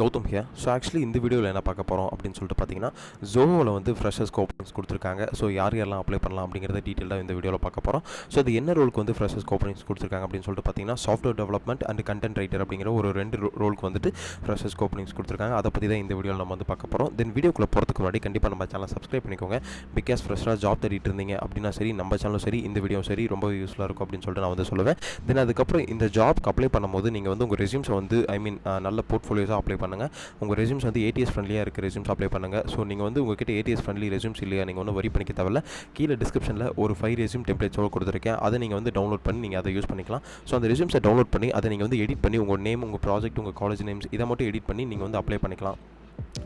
Gautham here. So actually இந்த வீடியோவில் என்ன பார்க்க போகிறோம் அப்படின்னு சொல்லிட்டு பார்த்தீங்கன்னா, ஜோஹோவில் வந்து ஃப்ரெஷர்ஸ்க்கு ஓப்பனிங்ஸ் கொடுத்துருக்காங்க. ஸோ யாரெல்லாம் அப்ளை பண்ணலாம் அப்படிங்கிறத டீட்டெயிலாக இந்த வீடியோவில் பார்க்க போகிறோம். ஸோ அது என்ன ரோலுக்கு வந்து ஃப்ரெஷர்ஸ்க்கு ஓப்பனிங்ஸ் கொடுத்துருக்காங்க அப்படின்னு சொல்லிட்டு பார்த்தீங்கன்னா, software development and content writer அப்படிங்கிற ஒரு 2 ரோலுக்கு வந்துட்டு ஃப்ரெஷர்ஸ்க்கு ஓப்பனிங்ஸ் கொடுத்துருக்காங்க. அதை பற்றி தான் இந்த வீடியோவில் நம்ம வந்து பார்க்க போகிறோம். தென் வீடியோக்குள்ளே போகிறதுக்கு முன்னாடி கண்டிப்பாக நம்ம சேனலை சப்ஸ்கிரைப் பண்ணிக்கோங்க. பிகாஸ் ஃப்ரெஷராக ஜாப் தேடிட்டு இருந்தீங்க அப்படின்னா சரி, நம்ம சேனலும் சரி, இந்த வீடியோ சரி ரொம்ப யூஸ்ஃபுல்லாக இருக்கும் அப்படின்னு சொல்லிட்டு நான் வந்து சொல்லுவேன். தென் அதுக்கப்புறம் இந்த ஜாப்க்கு அப்ளை பண்ணும்போது நீங்கள் வந்து உங்கள் ரெஸ்யூம்ஸை வந்து நல்ல போர்ட்ஃபோலியோஸாக அப்ளை பண்ணுங்கள். உங்கள் ரெஸ்யூம்ஸ் வந்து ATS ஃப்ரெண்ட்லியாக இருக்க ரெஸ்யூம்ஸ் அப்ளை பண்ணுங்கள். ஸோ நீங்கள் வந்து உங்கள்கிட்ட ATS ஃப்ரெண்ட்லி ரெஸ்யூம்ஸ் இல்லையா, நீங்கள் ஒன்றும் வரி பண்ணிக்க தேவையில்ல. கீழே டிஸ்கிரிப்ஷனில் ஒரு 5 ரெஸ்யூம் டெம்ப்ளேட்ஸோடு கொடுத்துருக்கேன். அதை நீங்கள் வந்து டவுன்லோட் பண்ணி நீங்கள் அதை யூஸ் பண்ணிக்கலாம். ஸோ அந்த ரெஸ்யூம்ஸை டவுன்லோட் பண்ணி அதை நீங்கள் வந்து எடிட் பண்ணி உங்கள் நேம், உங்கள் ப்ராஜெக்ட், உங்கள் காலேஜ் நேம்ஸ் இதை மட்டும் எடிட் பண்ணி நீங்கள் வந்து அப்ளை பண்ணிக்கலாம்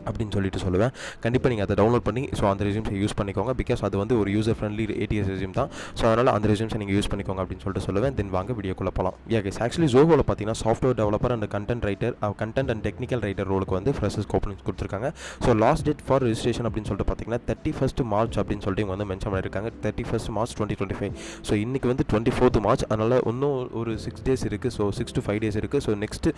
அப்படின்னு சொல்லிட்டு சொல்லுவேன். கண்டிப்பாக நீங்கள் அதை டவுன்லோட் பண்ணி ஸோ அந்த ரெஸ்யூம்ஸை யூஸ் பண்ணிக்கோங்க. பிகாஸ் அது வந்து ஒரு யூசர் ஃப்ரெண்ட்லி ATS ரெஸ்யூம் தான். ஸோ அதனால் அந்த ரெஸ்யூம்ஸை நீங்கள் யூஸ் பண்ணிக்கோங்க அப்படின்னு சொல்லிட்டு சொல்லுவேன். தென் வாங்க வீடியோக்குள்ளே போகலாம். கைஸ், ஆக்சுவலி ஜோஹோவில் பார்த்தீங்கன்னா software developer and content writer, content and technical writer ரோலுக்கு வந்து ஃப்ரெஷர்ஸ்க்கு ஓப்பனிங்ஸ் கொடுத்துருக்காங்க. So last date for registration அப்படின்னு சொல்லிட்டு பார்த்தீங்கன்னா 31st March அப்படின்னு சொல்லிட்டு இவங்க வந்து மென்ஷன் பண்ணியிருக்காங்க. 31st March 2025. ஸோ இன்றைக்கி வந்து 24th March. அதனால் இன்னும் ஒரு 6 days இருக்குது. ஸோ 6 to 5 days இருக்குது. ஸோ நெக்ஸ்ட்டு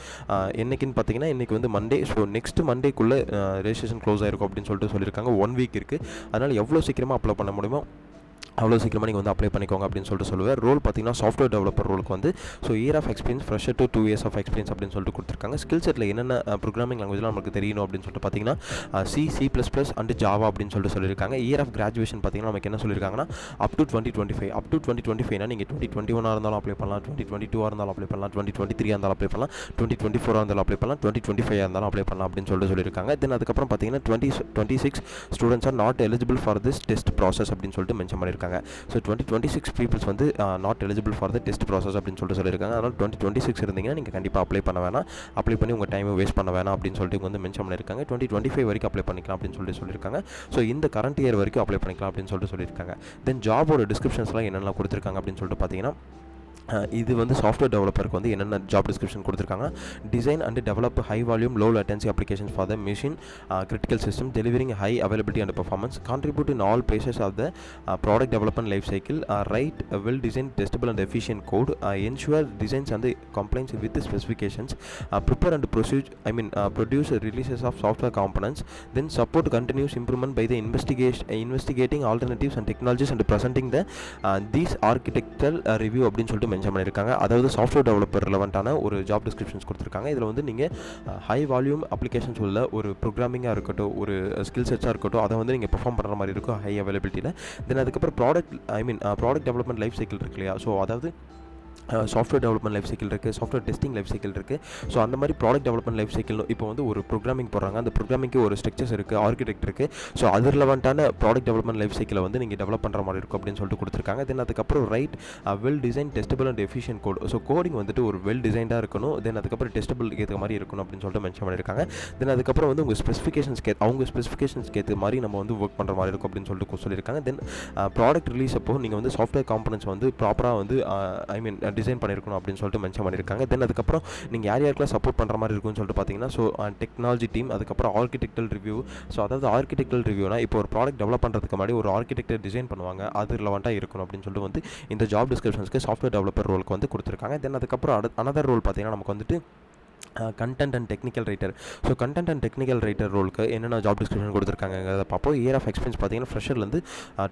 என்னைக்குன்னு பார்த்தீங்கன்னா இன்றைக்கி வந்து மண்டே. ஸோ நெக்ஸ்ட் மண்டேக்குள்ளே ரெஜிஸ்ட்ரேஷன் க்ளோஸ் ஆகிருக்கும் அப்படின்னு சொல்லிட்டு சொல்லியிருக்காங்க. 1 week இருக்குது. அதனால் எவ்வளோ சீக்கிரமாக அப்ளை பண்ண முடியுமோ அவ்வளோ சீக்கிரமாக நீங்கள் வந்து அப்ளை பண்ணிக்கோங்க அப்படின்னு சொல்லிட்டு சொல்லுவேன். ரோல் பார்த்தீங்கன்னா சாஃப்ட்வேர் டெவலப்பர் ரோலுக்கு வந்து so year of experience, fresher to 2 years of experience அப்படின்னு சொல்லிட்டு கொடுத்துருக்காங்க. ஸ்கில் செட்டில் என்னென்ன ப்ரோக்ராமிங் லாங்குவேஜ்லாம் நமக்கு தெரியணும் அப்படின்னு சொல்லிட்டு பார்த்தீங்கன்னா C++ அண்ட் ஜாவா அப்படின்னு சொல்லிட்டு சொல்லியிருக்காங்க. இயர் ஆஃப் கிராஜுவேஷன் பார்த்தீங்கன்னா நமக்கு என்ன சொல்லியிருக்காங்கன்னா up to 2025 நீங்கள் 2021 இருந்தாலும் அப்ளை பண்ணலாம், 2022 இருந்தாலும் அப்ளை பண்ணலாம், 2023 இருந்தாலும் அப்ளை பண்ணலாம், 2024 இருந்தாலும் அப்ளை பண்ணலாம், 2025 இருந்தாலும் அப்ளை பண்ணலாம் அப்படின்னு சொல்லிட்டு சொல்லியிருக்காங்க. தென் அதுக்கப்புறம் பார்த்தீங்கன்னா 2026 students are not eligible for this test process அப்படின்னு சொல்லிட்டு மென்ஷன் பண்ணியிருக்காங்க. ஸோ 2026 பீப்புள்ஸ் வந்து not eligible for the test process அப்படின்னு சொல்லிட்டு சொல்லியிருக்காங்க. அதனால் 2026 இருந்தீங்கன்னா நீங்கள் கண்டிப்பாக அப்ளை பண்ண வேணாம், அப்ளை பண்ணி உங்கள் டைமை வேஸ்ட் பண்ண வேணாம் அப்படின்னு சொல்லிட்டு வந்து மென்ஷன் பண்ணியிருக்காங்க. 2025 வரைக்கும் அப்ளை பண்ணிக்கலாம் அப்படின்னு சொல்லிட்டு சொல்லியிருக்காங்க. ஸோ இந்த கரண்ட் இயர் வரைக்கும் அப்ளை பண்ணிக்கலாம் அப்படின்னு சொல்லிட்டு சொல்லியிருக்காங்க. தென் ஜாபோட டிஸ்கிரிப்ஷன்ஸ்லாம் என்னென்ன கொடுத்துருக்காங்க அப்படின்னு சொல்லிட்டு பார்த்தீங்கன்னா, இது வந்து சாஃப்ட்வேர் டெவலப்பருக்கு வந்து என்னென்ன ஜாப் டிஸ்கிரிப்ஷன் கொடுத்துருக்காங்க. Design and develop high volume low latency applications for the mission critical system delivering high availability and performance, contribute in all phases of the product development life cycle, write well design testable and efficient code, ensure designs and compliance with specifications, prepare and produce releases of software components, then support continuous improvement by the investigating alternatives and technologies and presenting the these ஆர்கிடெக்டல் review அப்படின்னு சொல்லிட்டு mention பண்ணியிருக்காங்க. அதாவது software developer ரிலவெண்ட்டான ஒரு job descriptions கொடுத்துருக்காங்க. இதில் வந்து நீங்கள் high volume applications உள்ள ஒரு ப்ரோக்ராமிங்காக இருக்கட்டும், ஒரு ஸ்கில் செட்ஸாக இருக்கட்டும், அதை வந்து நீங்கள் பெர்ஃபார்ம் பண்ணுற மாதிரி இருக்கும் ஹை அவைலபிலிட்டியில். தென் அதுக்கப்புறம் ப்ராடக்ட் டெவலப்மெண்ட் லைஃப் சைக்கிள் இருக்கு இல்லையா. ஸோ அதாவது சாஃப்ட்வேர் டெவலப்மெண்ட் லைஃப் சைக்கிள் இருக்குது, சாஃப்ட்வேர் டெஸ்டிங் லைஃப் சைக்கிள் இருக்குது. ஸோ அந்த மாதிரி ப்ராடக்ட் டெவலப்மெண்ட் லைஃப் சைக்கிள் இப்போ வந்து ஒரு ப்ரோக்ராமிங் போடுறாங்க, அந்த ப்ரோக்ராமிங்க்கு ஒரு ஸ்ட்ரக்சர்ஸ் இருக்குது, ஆர்கிடெக்ட் இருக்குது. ஸோ அது ரிலவெண்ட்டான ப்ராடக்ட் டெவலப்மெண்ட் லைஃப் சைக்கிளை வந்து நீங்கள் டெவலப் பண்ணுற மாதிரி இருக்கும் அப்படின்னு சொல்லிட்டு கொடுத்துருக்காங்க. தென் அதுக்கப்புறம் write well design testable and efficient code. So coding வந்துட்டு ஒரு வெல் டிசைன்டாக இருக்கணும். தென் அதுக்கப்புறம் டெஸ்டபிள் ஏற்ற மாதிரி இருக்கணும் அப்படின்னு சொல்லிட்டு மென்ஷன் பண்ணியிருக்காங்க. தென் அதுக்கப்புறம் வந்து உங்கள் ஸ்பெசிஃபிகேஷன்ஸ்க்கு ஏற்ற மாதிரி நம்ம வந்து ஒர்க் பண்ணுற மாதிரி இருக்கும் அப்படின்னு சொல்லிட்டு சொல்லியிருக்காங்க. தென் ப்ராடக்ட் ரிலீஸ் அப்போ நீங்கள் வந்து சாஃப்ட்வேர் காம்பனன்ட்ஸ் வந்து ப்ராப்பராக வந்து டிசைன் பண்ணியிருக்கணும் அப்படின்னு சொல்லிட்டு மென்ஷன் பண்ணியிருக்காங்க. தென் அதுக்கப்புறம் நீங்கள் யாருக்கெல்லாம் சப்போர்ட் பண்ணுற மாதிரி இருக்குன்னு சொல்லிட்டு பார்த்தீங்கன்னா, ஸோ டெக்னாலஜி டீம், அதுக்கப்புறம் ஆர்கிடெக்டல் ரிவ்யூ. ஸோ அதாவது ஆர்கிடெக்டல் ரிவ்யூனா இப்போ ஒரு ப்ராடக்ட் டெவலப் பண்ணுறதுக்கு முன்னாடி ஒரு ஆர்கிடெக்டர் டிசைன் பண்ணுவாங்க, அது ரிலவெண்ட்டாக இருக்கணும் அப்படின்னு சொல்லிட்டு வந்து இந்த ஜாப் டிஸ்கிரிப்ஷன்ஸ்க்கு சாஃப்ட்வேர் டெவலப்பர் ரோலுக்கு வந்து கொடுத்துருக்காங்க. தென் அதுக்கப்புறம் another ரோல் பார்த்தீங்கன்னா நமக்கு வந்துட்டு content and technical writer. So content and technical writer ரோலுக்கு என்னென்ன ஜாப் டிஸ்கிரிப்ஷன் கொடுத்துருக்காங்கிறத பார்ப்போம். இயர் ஆஃப் எக்ஸ்பீரியன்ஸ் பார்த்தீங்கன்னா ஃப்ரெஷர்லேருந்து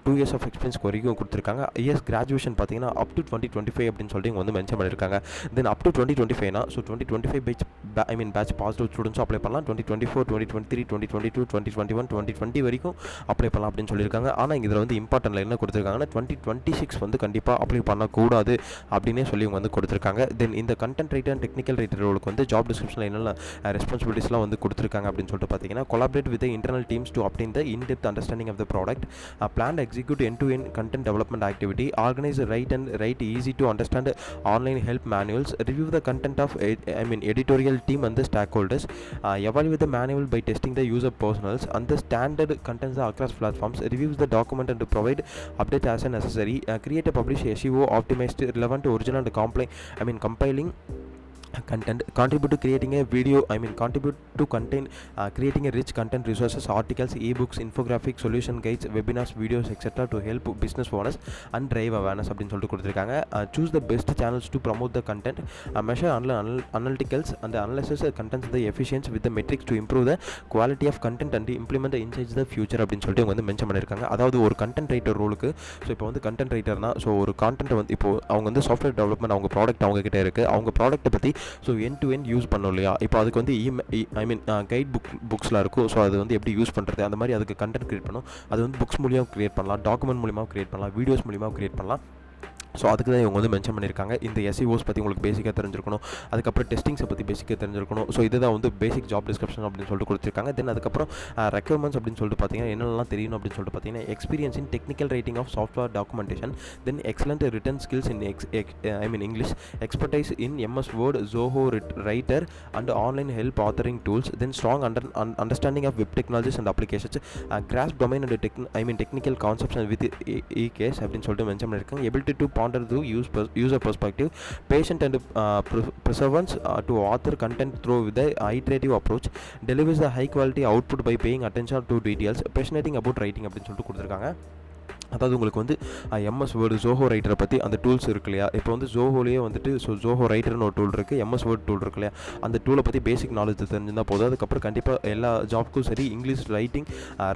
2 years ஆஃப் எக்ஸ்பீரியன்ஸ் வரைக்கும் கொடுத்துருக்காங்க. இயர்ஸ் கிராஜுவேஷன் பார்த்தீங்கன்னா up to 2025 அப்படின்னு சொல்லிட்டு இங்கே வந்து மென்ஷன் பண்ணியிருக்காங்க. தென் up to 2025னா ஸோ 2025 பேட்ச் பாஸ் அவுட் ஸ்டூடெண்ட்ஸும் அப்ளை பண்ணலாம். 2024, 2023, 2022, 2021, 2020 வரைக்கும் அப்ளை பண்ணலாம் அப்படின்னு சொல்லியிருக்காங்க. ஆனால் இதில் வந்து இம்பார்ட்டன்ட்ல என்ன கொடுத்துருக்காங்கன்னா 2026 வந்து கண்டிப்பாக அப்ளை பண்ணக்கூடாது அப்படின்னே சொல்லி இவங்க வந்து கொடுத்துருக்காங்க. தென் இந்த content writer and technical writer ரோலுக்கு வந்து ஜாப் டிஸ்கிரிப்ஷனில் என்னென்ன ரெஸ்பான்சிபிலிட்டிஸ்லாம் வந்து கொடுத்துருக்காங்க அப்படின்னு சொல்லிட்டு பார்த்தீங்கன்னா, collaborate with internal teams to obtain the in-depth understanding of the product, plan execute end-to-end content development activity, organize write easy to understand online help manuals, review the content of editorial team and the stakeholders, evaluate the manual by testing the user personals and the standard contents across platforms, reviews the document and provide updates as necessary, create a publish SEO optimized relevant original and compiling content, contribute to creating a video, contribute to content, creating a rich content resources, articles, ebooks, infographics, solution guides, webinars, videos, etc. to help business owners and drive awareness அப்படின்னு சொல்லிட்டு கொடுத்துருக்காங்க. Choose the best channels to promote the content, measure analyticals and analysis the contents the efficiency with the metrics to improve the quality of content and implement the insights the future அப்படின்னு சொல்லிட்டு அவங்க வந்து mention பண்ணியிருக்காங்க. அதாவது ஒரு content writer ரோலுக்கு, so இப்போ வந்து கண்டென்ட் ரைட்டர்னா, ஸோ ஒரு கான்டென்ட் வந்து இப்போ அவங்க வந்து சாஃப்ட்வேர் டெவலப்மெண்ட், அவங்க ப்ராடக்ட் அவங்க கிட்டே இருக்குது, அவங்க ப்ராடக்ட்டை பற்றி so end to end use பண்ணோம் இல்லையா. இப்போ அதுக்கு வந்து கைட் புக்ஸ்லாம் இருக்கும். ஸோ அது வந்து எப்படி யூஸ் பண்ணுறது, அந்த மாதிரி அதுக்கு கண்டென்ட் க்ரியேட் பண்ணணும். அது வந்து புக்ஸ் மூலியமாக க்ரியேட் பண்ணலாம், டாக்குமெண்ட் மூலியமாக க்ரியேட் பண்ணலாம், வீடியோஸ் மூலியமாக க்ரியேட் பண்ணலாம். ஸோ அதுக்கு தான் இவங்க வந்து மென்ஷன் பண்ணியிருக்காங்க. இந்த எஸ்இஓஸ் பற்றி உங்களுக்கு பேசிக்காக தெரிஞ்சிருக்கணும், அதுக்கப்புறம் டெஸ்டிங்ஸை பற்றி பேசிக்காக தெரிஞ்சிருக்கணும். ஸோ இதுதான் வந்து பேசிக் ஜாப் டிஸ்கிரிப்ஷன் அப்படின்னு சொல்லிட்டு கொடுத்துருக்காங்க. தென் அதுக்கப்புறம் ரெக்யர்மெண்ட்ஸ் அப்படின்னு சொல்லிட்டு பார்த்தீங்கன்னா என்னெல்லாம் தெரியணும் அப்படின்னு சொல்லிட்டு பார்த்தீங்கன்னா, experience in technical writing of software documentation, then excellent written skills in English, expertise in MS Word, Zoho Writer and online help authoring tools, then strong understanding of web technologies and applications, cross domain and technical concepts with case அப்படின்னு சொல்லிட்டு mention பண்ணியிருக்காங்க. Ability to ponder through user perspective, patient and perseverance to author content through with the iterative approach, delivers the high quality output by paying attention to details, passionate about writing அப்படின்னு சொல்லிட்டு கொடுத்துருக்காங்க. அதாவது உங்களுக்கு வந்து MS word, Zoho ரைட்டரை பற்றி அந்த tools இருக்கு இல்லையா. இப்போ வந்து ஜோஹோலேயே வந்துட்டு ஸோ ஜோஹோ ரைட்டர்னு ஒரு டூல் இருக்குது, எம்எஸ் வேர்டு டூல் இருக்கு இல்லையா. அந்த டூலை பற்றி பேசிக் நாலேஜ் தெரிஞ்சிருந்தால் போதும். அதுக்கப்புறம் கண்டிப்பாக எல்லா ஜாப்க்கும் சரி இங்கிலீஷ்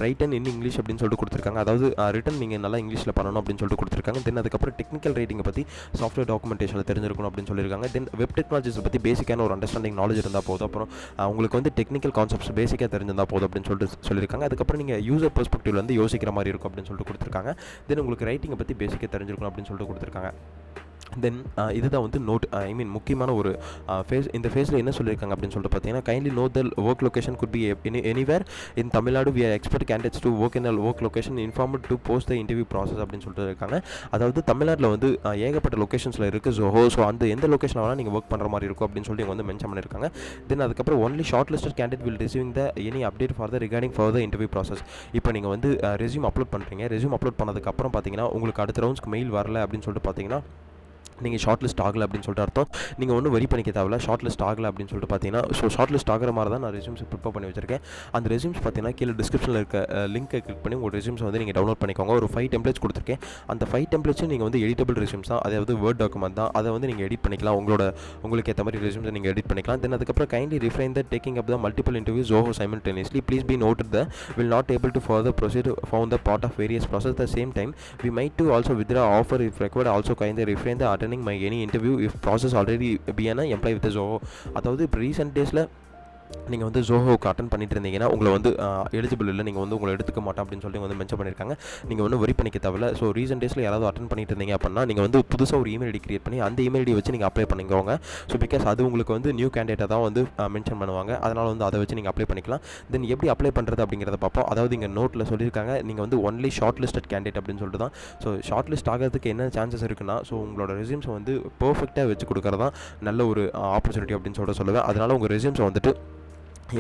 ரைட்டன் இன் இங்கிலீஷ் அப்படின்னு சொல்லிட்டு கொடுத்துருக்காங்க. அதாவது ரிட்டன் நீங்கள் நல்லா இங்கிலீஷில் பண்ணணும் அப்படின்னு சொல்லிட்டு கொடுத்துருக்காங்க. தென் அதுக்கப்புறம் டெக்னிக்கல் ரைட்டிங்கை பற்றி சாஃப்ட்வேர் டாக்குமெண்டேஷனில் தெரிஞ்சிருக்கணும் அப்படின்னு சொல்லியிருக்காங்க. தென் வெப் டெக்னாலஜிஸை பற்றி பேசிக்கான ஒரு அண்டர்ஸ்டாண்டிங் நாலேஜ் இருந்தால் போதும். அப்புறம் உங்களுக்கு வந்து டெக்னிக்கல் கான்செப்ட்ஸ் பேசிக்காக தெரிஞ்சிருந்தால் போதும் அப்படின்னு சொல்லிட்டு சொல்லியிருக்காங்க. அதுக்கப்புறம் நீங்கள் யூசர் பெர்ஸ்பெக்டிவ்ல வந்து யோசிக்கிற மாதிரி இருக்கும் அப்படின்னு சொல்லிட்டு கொடுத்துருக்காங்க. தென் உங்களுக்கு ரைட்டிங்கை பற்றி பேசிக்காக தெரிஞ்சிருக்கணும் அப்படின்னு சொல்லிட்டு கொடுத்துருக்காங்க. தென் இதுதான் வந்து முக்கியமான ஒரு ஃபேஸ். இந்த ஃபேஸில் என்ன சொல்லியிருக்காங்க அப்படின்னு சொல்லிட்டு பார்த்தீங்கன்னா, kindly know the work location could be anywhere in Tamil Nadu, we are expect candidates to work in work location informed to post the interview process அப்படின்னு சொல்லிட்டு இருக்காங்க. அதாவது தமிழ்நாட்டில் வந்து ஏகப்பட்ட லொகேஷன்ஸில் இருக்குது ஜோஹோ. ஸோ அந்த எந்த லொகேஷன் வேணால் நீங்கள் ஒர்க் பண்ணுற மாதிரி இருக்கும் அப்படின்னு சொல்லி வந்து மென்ஷன் பண்ணியிருக்காங்க. தென் அதுக்கப்புறம் only short listed candidate will receiving the any update for the regarding for the interview process. இப்போ நீங்கள் வந்து ரெஸ்யூம் அப்லோட் பண்ணுறீங்க, ரெஸ்யூம் அப்லோட் பண்ணதுக்கப்புறம் பார்த்தீங்கன்னா உங்களுக்கு அடுத்த ரவுண்ட்ஸ்க்கு மெயில் வரல அப்படின்னு சொல்லிட்டு பார்த்தீங்கன்னா நீங்கள் ஷார்ட் லிஸ்ட் ஆகலை அப்படின்னு சொல்லிட்டு அர்த்தம். நீங்கள் ஒன்றும் வெரி பண்ணிக்க தேவையில்ல. ஷார்ட் லிஸ்ட் ஆகலை அப்படின்னு சொல்லிட்டு பார்த்தீங்கன்னா, ஸோ ஷார்ட் லிஸ்ட் ஆகிற மாதிரி தான் நான் ரெஸ்யூம்ஸ் ப்ரிப்பேர் பண்ணி வச்சிருக்கேன். அந்த ரெஸ்யூம்ஸ் பார்த்தீங்கன்னா கீழே டிஸ்கிரிப்ஷனில் இருக்க லிங்கை கிளிக் பண்ணி உங்கள் ரெஸ்யூம்ஸ் வந்து நீங்கள் டவுன்லோட் பண்ணிக்கோங்க. ஒரு 5 டெம்ப்ளேட்ஸ் கொடுத்துருக்கேன். அந்த 5 டெம்ப்ளேட்ஸும் நீங்கள் வந்து எடிட்டபிள் ரெஸ்யூம்ஸ் தான், அதாவது வேர்ட் டாக்குமெண்ட் தான். அதை வந்து நீங்கள் எடிட் பண்ணிக்கலாம், உங்களுக்கு ஏற்ற மாதிரி ரெஸ்யூம்ஸை நீங்கள் எடிட் பண்ணிக்கலாம். தென் அதுக்கப்புறம் kindly refine the taking up the multiple interview Zoho simultaneously, please be noted the will not able to further proceed found the part of various process. The same time we might to also withdraw offer if required, also kindly refine the attending my any interview if process already be an employee with the Zoho. அதாவது இப்போ recent டேஸில் நீங்கள் வந்து ஜோஹோவுக்கு attend பண்ணிட்டு இருந்தீங்கன்னா உங்களை வந்து eligible இல்லை, நீங்கள் வந்து உங்களை எடுத்துக்க மாட்டோம் அப்படின்னு சொல்லி வந்து மென்ஷன் பண்ணியிருக்காங்க. நீங்கள் ஒன்றும் வரி பண்ணிக்க தேவையில்ல. ஸோ ரீசெண்ட் டேஸில் யாராவது அட்டன் பண்ணிட்டு இருந்தீங்க அப்படின்னா நீங்கள் வந்து புதுசாக ஒரு இமெயில் ஐடி கிரியேட் பண்ணி அந்த இமெயில் ஐடி வச்சு நீங்கள் அப்ளை பண்ணிக்கோங்க. ஸோ பிகாஸ் அது உங்களுக்கு வந்து நியூ கேண்டிடேட்டை தான் வந்து மென்ஷன் பண்ணுவாங்க. அதனால் வந்து அதை வச்சு நீங்கள் அப்ளை பண்ணிக்கலாம். தென் எப்படி அப்ளை பண்ணுறது அப்படிங்கிறத பார்ப்போம். அதாவது இங்கே நோட்டில் சொல்லியிருக்காங்க நீங்கள் வந்து ஒன்லி ஷார்ட் லிஸ்டட் கேண்டிடேட் அப்படின்னு சொல்லிட்டு தான். ஸோ ஷார்ட் லிஸ்ட் ஆகிறதுக்கு என்ன சான்சஸ் இருக்குன்னா, ஸோ உங்களோட ரெஸ்யூம்ஸை வந்து பர்ஃபெக்டாக வச்சு கொடுக்குறது தான் நல்ல ஒரு ஆப்பர்ச்சுனிட்டி அப்படின்னு சொல்லிட்டு சொல்லுவேன். அதனால் உங்கள் ரெஸ்யூம்ஸை வந்துட்டு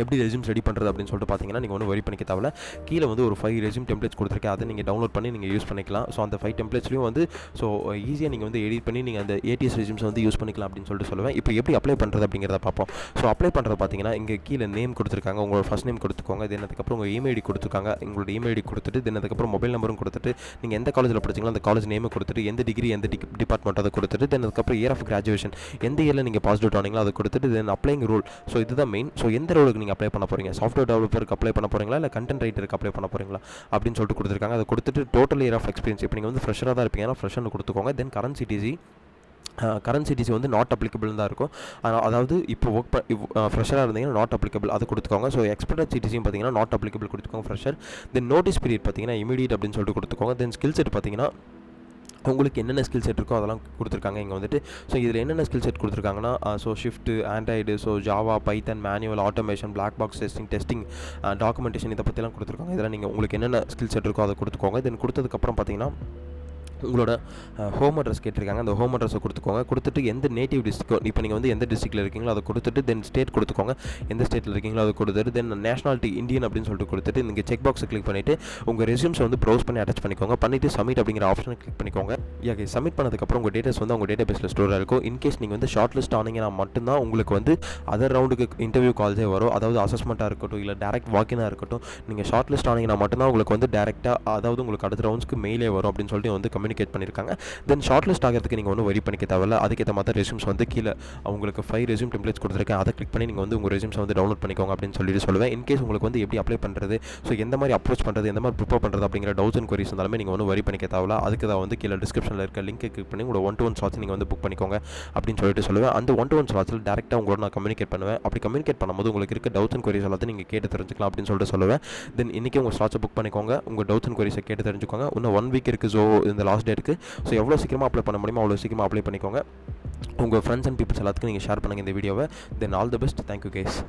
எப்படி ரெஸ்யூம்ஸ் ரெடி பண்ணுறது அப்படின்னு சொல்லிட்டு பார்த்தீங்கன்னா, நீங்கள் ஒன்றும் வரி பண்ணிக்க தேவையில்ல. கீழே வந்து ஒரு 5 ரெஸ்யூம் டெம்ப்ளேட்ஸ் கொடுத்துருக்கேன், அதை நீங்கள் டவுன்லோட் பண்ணி நீங்கள் யூஸ் பண்ணிக்கலாம். ஸோ அந்த 5 டெம்ப்ளேட்ஸ்லையும் வந்து ஸோ ஈஸியாக நீங்கள் வந்து எடிட் பண்ணி நீங்கள் அந்த ஏடிஎஸ் ரெஸ்யூம்ஸ் வந்து யூஸ் பண்ணிக்கலாம் அப்படின்னு சொல்லிட்டு சொல்லுவேன். இப்போ எப்படி அப்ளை பண்ணுறது அப்படிங்கிறத பார்ப்போம். ஸோ அப்ளை பண்ணுறது பார்த்தீங்கன்னா, இங்கே கீழே நேம் கொடுத்துருக்காங்க, உங்களோட ஃபர்ஸ்ட் நேம் கொடுத்துக்கோங்க. தென் அதுக்கப்புறம் உங்கள் இமெயில் ஐடி கொடுத்துருக்காங்க, உங்களோட இமெயில் ஐடி கொடுத்துட்டு தென் அதுக்கப்புறம் மொபைல் நம்பரும் கொடுத்துட்டு நீங்கள் எந்த காலேஜில் படிச்சிங்களோ அந்த காலேஜ் நேமை கொடுத்துட்டு எந்த டிகிரி எந்த டிபார்ட்மெண்ட் அதை கொடுத்துட்டு தென் அதுக்கப்புறம் இயர் ஆஃப் கிராஜுவேஷன் எந்த இயரில் நீங்கள் பாஸ் அவுட் ஆனீங்களோ அதை கொடுத்துட்டு தென் அப்ளைங் ரூல். ஸோ இதுதான் மெயின். ஸோ எந்த ரோலுக்கு நீங்கள் அப்ளை பண்ண போகிறீங்க, சாஃப்ட்வேர் டெவலப்பருக்கு அப்ளை பண்ண போகிறீங்களா இல்லை கண்டென்ட் ரைட்டருக்கு அப்ளை பண்ண போகிறீங்களா அப்படின்னு சொல்லிட்டு கொடுத்துருக்காங்க. அதை கொடுத்துட்டு டோட்டல் இயர் ஆஃப் எக்ஸ்பீரியன்ஸ், இப்போ நீங்கள் வந்து ஃப்ரெஷராக தான் இருப்பீங்கன்னா ஃப்ரெஷர்னு கொடுத்துக்கோங்க. தென் கரண்ட் சிடிசி வந்து நாட் அப்ளிகபிள் தான் இருக்கும். அதாவது இப்போ ஃப்ரெஷராக இருந்தீங்கன்னா நாட் அப்ளிகபிள் அதை கொடுத்துக்கோங்க. ஸோ எக்ஸ்பர்ட் சிடிசியும் பார்த்தீங்கன்னா நாட் அப்ளிகபிள் கொடுத்துக்கோங்க ஃப்ரெஷர். தென் நோட்டீஸ் பீரியட் பார்த்தீங்கன்னா இமீடியட் அப்படின்னு சொல்லிட்டு கொடுத்துக்கோங்க. தென் ஸ்கில் செட் பார்த்தீங்கன்னா உங்களுக்கு என்னென்ன ஸ்கில் செட் இருக்கோ அதெல்லாம் கொடுத்துருக்காங்க இங்கே வந்துட்டு. ஸோ இதில் என்னென்ன ஸ்கில் செட் கொடுத்துருக்காங்கன்னா, so Swift, Android, so Java, Python, manual, automation, black box testing, documentation இதை பற்றிலாம் கொடுத்துருக்காங்க. இதெல்லாம் நீங்கள் உங்களுக்கு என்னென்ன ஸ்கில் செட் இருக்கோ அதை கொடுத்துக்கோங்க. தென் கொடுத்ததுக்கப்புறம் பார்த்தீங்கன்னா உங்களோட ஹோம் அட்ரஸ் கேட்டிருக்காங்க, அந்த ஹோம் அட்ரஸை கொடுத்துக்கோங்க. கொடுத்துட்டு எந்த நேட்டிவ் டிஸ்ட்ரிக்டோ, இப்போ நீங்கள் வந்து எந்த டிஸ்ட்ரிக்ட்டில் இருக்கீங்களோ அதை கொடுத்துட்டு தென் ஸ்டேட் கொடுத்துக்கோங்க, எந்த ஸ்டேட்டில் இருக்கீங்களோ அதை கொடுத்துட்டு தென் நேஷனாலிட்டி இந்தியன் அப்படின்னு சொல்லிட்டு கொடுத்துட்டு நீங்கள் செக் பாக்ஸை கிளிக் பண்ணிவிட்டு உங்கள் ரெஸ்யூம்ஸை வந்து ப்ரௌஸ் பண்ணி அட்டாச் பண்ணிக்கோங்க. பண்ணிவிட்டு சப்மிட் அப்படிங்கிற ஆப்ஷனை கிளிக் பண்ணிக்கோங்க. யா கைஸ், சப்மிட் பண்ணதுக்கப்புறம் உங்கள் டேட்டாஸ் வந்து உங்கள் டேட்டா பேஸில் ஸ்டோர் ஆகிருக்கும். இன்கேஸ் நீங்கள் வந்து ஷார்ட் லிஸ்ட் ஆனீங்கன்னா மட்டும்தான் உங்களுக்கு வந்து அதர் ரவுண்டுக்கு இன்டர்வியூ கால்ஸே வரும். அதாவது அசஸ்மெண்ட்டாக இருக்கட்டும், இல்லை டேரக்ட் வாக்கினாக இருக்கட்டும். நீங்கள் ஷார்ட் லிஸ்ட் ஆனீங்கன்னா மட்டும்தான் உங்களுக்கு வந்து டேரெக்டாக, அதாவது உங்களுக்கு அடுத்த ரவுண்ட்ஸ்க்கு மெயிலே வரும் அப்படின்னு சொல்லிட்டு வந்து கம்யூனிகேட் பண்ணியிருக்காங்க. தென் ஷார்ட் லிஸ்ட் ஆகிறதுக்கு நீங்கள் ஒன்றும் வரி பண்ணிக்க தேவையில்ல. அதுக்கேற்ற மாதிரி ரெஸ்யூம்ஸ் வந்து கீழே உங்களுக்கு 5 ரெஸ்யூம் டெம்ப்ளேட்ஸ் கொடுத்துருக்கேன். அதை கிளிக் பண்ணி நீங்கள் வந்து உங்கள் ரெஸ்யூம்ஸ் வந்து டவுன்லோட் பண்ணிக்கோங்க அப்படின்னு சொல்லிட்டு சொல்லுவேன். இன்கேஸ் உங்களுக்கு வந்து எப்படி அப்ளை பண்ணுறது, ஸோ எந்த மாதிரி அப்ரோச் பண்ணுறது, எந்த மாதிரி ப்ரிப்பேர் பண்ணுறது அப்படிங்கிற டவுட்ஸ் அண்ட் queries இருந்தாலுமே நீங்கள் ஒன்றும் வரி பண்ணிக்க தேவையில்ல. அதுக்கு தான் வந்து கீழே டிஸ்கிரிப்ஷனில் இருக்க லிங்க் கிளிக் பண்ணி உங்களோட 1-to-1 ஸ்லாட்ஸ் நீங்கள் வந்து புக் பண்ணிக்கோங்க அப்படின்னு சொல்லிட்டு சொல்லுவேன். அந்த 1-to-1 ஸ்லாட்ஸில் டேரெக்டாக உங்களோட நான் கம்யூனிகேட் பண்ணுவேன். அப்படி கம்யூனிகேட் பண்ணும்போது உங்களுக்கு இருக்க டவுட்ஸ் அண்ட் queries எல்லாத்தையும் நீங்கள் கேட்டு தெரிஞ்சுக்கலாம் அப்படின்னு சொல்லிட்டு சொல்லுவேன். தென் இன்றைக்கி உங்கள் ஸ்லாட்ஸை புக் பண்ணிக்கோங்க. உங்கள் டவுட்ஸ் அண்ட் queries கேட்டு தெரிஞ்சுக்கோங்க. இன்னும் 1 வீக் இருக்குது. ஸோ இந்த லாஸ்ட் டே இருக்குது. ஸோ எவ்வளோ சீக்கிரமாக அப்ளை பண்ண முடியுமோ அவ்வளோ சீக்கிரமாக அப்ளை பண்ணிக்கோங்க. உங்கள் ஃப்ரெண்ட்ஸ் அண்ட் பீப்புள்ஸ் எல்லாத்துக்கும் நீங்கள் ஷேர் பண்ணுங்கள் இந்த வீடியோவை. Then all the best. Thank you guys.